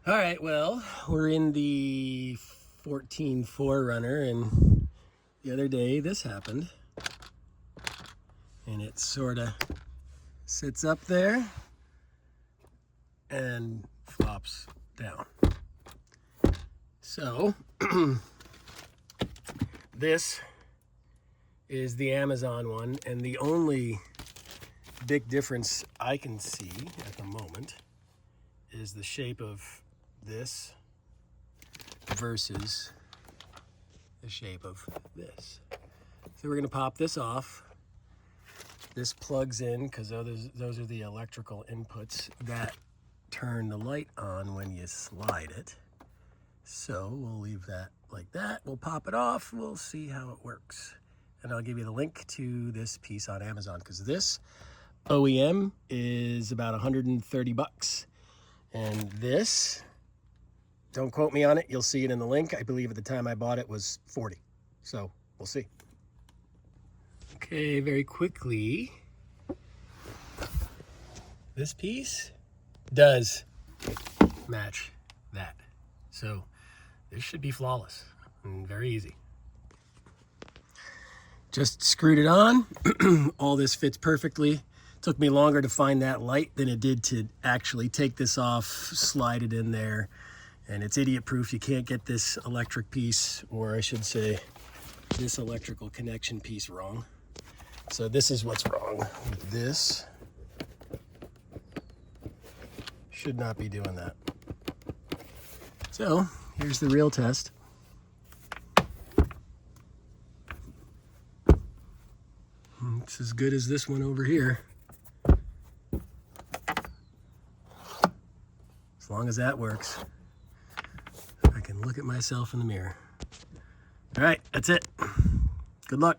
All right, well, we're in the 14 4Runner, and the other day this happened. And it sort of sits up there and flops down. So, this is the Amazon one, and the only big difference I can see at the moment is the shape of this versus the shape of this. So we're going to pop this off. This plugs in because those are the electrical inputs that turn the light on when you slide it. So we'll leave that like that. We'll pop it off. We'll see how it works. And I'll give you the link to this piece on Amazon because this OEM is about 130 bucks. And this, don't quote me on it, you'll see it in the link. I believe at the time I bought it was 40. So we'll see. Okay, very quickly, this piece does match that. So this should be flawless and very easy. Just screwed it on. All this fits perfectly. Took me longer to find that light than it did to actually take this off, slide it in there, and it's idiot proof. You can't get this electric piece, or I should say this electrical connection piece, wrong. So this is what's wrong with this. Should not be doing that. So here's the real test. It's as good as this one over here. As long as that works, I can look at myself in the mirror. All right, that's it. Good luck.